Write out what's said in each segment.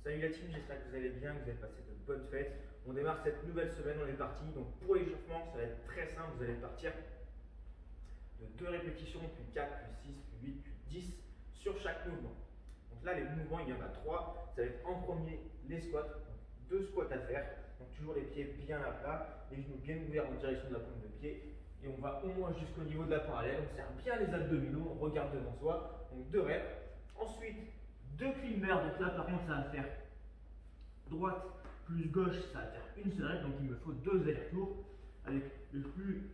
Salut la team, j'espère que vous allez bien, que vous avez passé de bonnes fêtes. On démarre cette nouvelle semaine, on est parti. Donc pour l'échauffement, ça va être très simple. Vous allez partir de 2 répétitions, puis 4, puis 6, puis 8, puis 10 sur chaque mouvement. Donc là, les mouvements, il y en a 3. Ça va être en premier les squats. Donc 2 squats à faire. Donc toujours les pieds bien à plat, les genoux bien ouverts en direction de la pointe de pied. Et on va au moins jusqu'au niveau de la parallèle. On serre bien les abdominaux, on regarde devant soi. Donc 2 reps. Ensuite, 2 climbers. Donc là, par contre, ça va faire droite plus gauche, ça va faire une seule rep. Donc il me faut 2 allers-retours avec le plus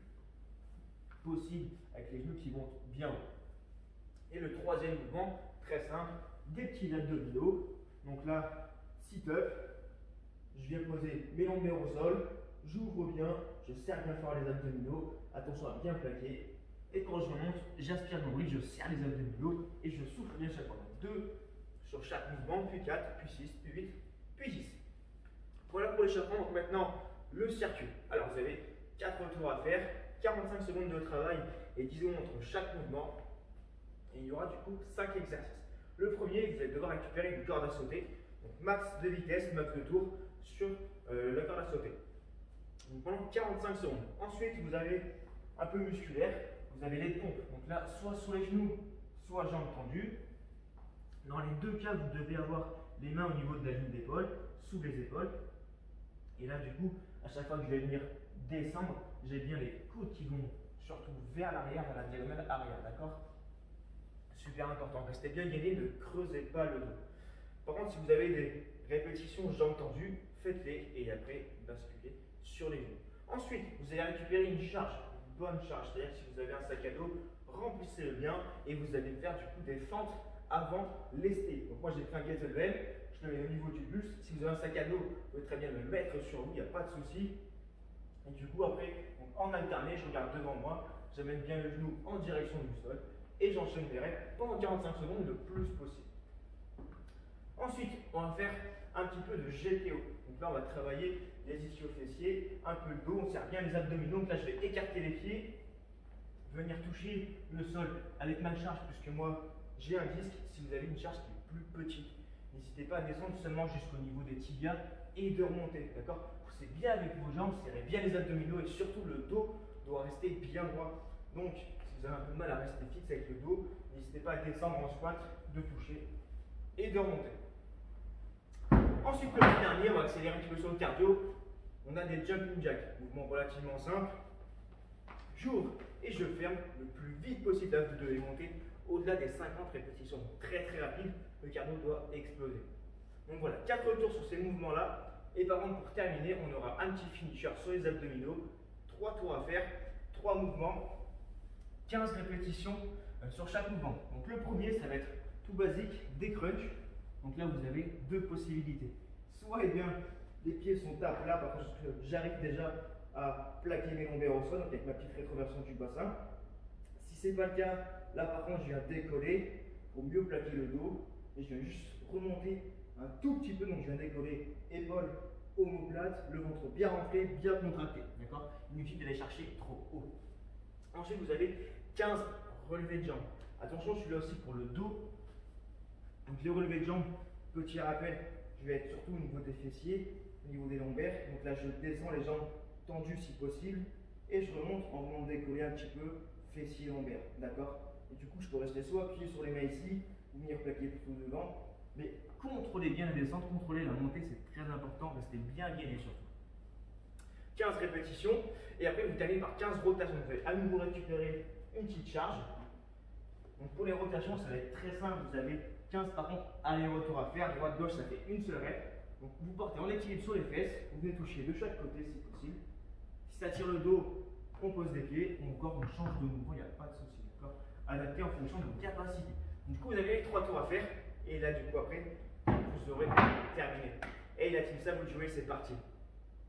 possible, avec les genoux qui montent bien haut. Et le troisième mouvement, très simple, des petits abdominaux. Donc là, sit-up. Je viens poser mes lombaires au sol, j'ouvre bien, je serre bien fort les abdominaux, attention à bien plaquer. Et quand je remonte, j'aspire le nombril, je serre les abdominaux et je souffle bien chaque fois. 2 sur chaque mouvement, puis 4, puis 6, puis 8, puis 10. Voilà pour l'échauffement. Donc maintenant, le circuit. Alors vous avez 4 tours à faire, 45 secondes de travail et 10 secondes entre chaque mouvement. Et il y aura du coup 5 exercices. Le premier, vous allez devoir récupérer une corde à sauter. Donc max de vitesse, max de tour sur la corde à sauter. Donc pendant 45 secondes. Ensuite, vous avez un peu musculaire, vous avez les pompes. Donc là, soit sur les genoux, soit jambes tendues. Dans les deux cas, vous devez avoir les mains au niveau de la ligne d'épaule, sous les épaules. Et là, du coup, à chaque fois que je vais venir descendre, j'ai bien les coudes qui vont surtout vers l'arrière, vers la diagonale arrière, d'accord? Super important, restez bien gainé, ne creusez pas le dos. Par contre, si vous avez des répétitions jambes tendues, faites-les et après basculez sur les genoux. Ensuite, vous allez récupérer une charge, une bonne charge, c'est-à-dire que si vous avez un sac à dos, remplissez-le bien et vous allez faire du coup des fentes avant lesté. Donc moi j'ai pris un kettlebell, je le mets au niveau du buste. Si vous avez un sac à dos, vous pouvez très bien le mettre sur vous, il n'y a pas de souci. Et du coup après, donc en alterné, je regarde devant moi, j'amène bien le genou en direction du sol et j'enchaîne les reps pendant 45 secondes le plus possible. Ensuite, on va faire un petit peu de GTO. Donc là, on va travailler les ischio-fessiers, un peu le dos, on serre bien les abdominaux. Donc là, je vais écarter les pieds, venir toucher le sol avec ma charge, puisque moi, j'ai un disque. Si vous avez une charge qui est plus petite, n'hésitez pas à descendre seulement jusqu'au niveau des tibias et de remonter, d'accord? Poussez bien avec vos jambes, serrez bien les abdominaux et surtout le dos doit rester bien droit. Donc, si vous avez un peu de mal à rester fixe avec le dos, n'hésitez pas à descendre en squat, de toucher et de remonter. Ensuite, le petit dernier, on va accélérer un petit peu sur le cardio. On a des jumping jacks, mouvement relativement simple. J'ouvre et je ferme le plus vite possible. Là, vous devez monter au-delà des 50 répétitions. Très très rapide, le cardio doit exploser. Donc voilà, 4 tours sur ces mouvements-là. Et par contre, pour terminer, on aura un petit finisher sur les abdominaux. 3 tours à faire, 3 mouvements, 15 répétitions sur chaque mouvement. Donc le premier, ça va être tout basique, des crunchs. Donc là, vous avez 2 possibilités. Soit, eh bien, les pieds sont à plat, par contre, j'arrive déjà à plaquer mes lombaires au sol, donc avec ma petite rétroversion du bassin. Si ce n'est pas le cas, là par contre, je viens décoller pour mieux plaquer le dos. Et je viens juste remonter un tout petit peu, donc je viens décoller épaules, omoplate, le ventre bien rentré, bien contracté. D'accord? Inutile d'aller chercher trop haut. Ensuite, vous avez 15 relevés de jambes. Attention, je suis là aussi pour le dos. Donc les relevés de jambes, petit rappel, je vais être surtout au niveau des fessiers, au niveau des lombaires. Donc là, je descends les jambes tendues si possible et je remonte en venant décoller un petit peu fessiers lombaires. D'accord? Et du coup, je peux rester soit appuyé sur les mains ici ou venir plaquer plutôt devant. Mais contrôlez bien la descente, contrôlez la montée, c'est très important. Restez bien gainé surtout. 15 répétitions et après, vous terminez par 15 rotations. Vous allez à nouveau récupérer une petite charge. Donc pour les rotations, ça va être très simple. Vous avez 15 par contre aller-retour à faire. Droite-gauche, ça fait une seule rep. Donc vous portez en équilibre sur les fesses. Vous venez toucher de chaque côté si possible. Si ça tire le dos, on pose des pieds. Ou encore, on change de mouvement. Il n'y a pas de souci. D'accord? Adapté en fonction de vos capacités. Donc, du coup, vous avez les 3 tours à faire. Et là, du coup, après, vous aurez terminé. Et la team, ça vous le jouez, c'est parti.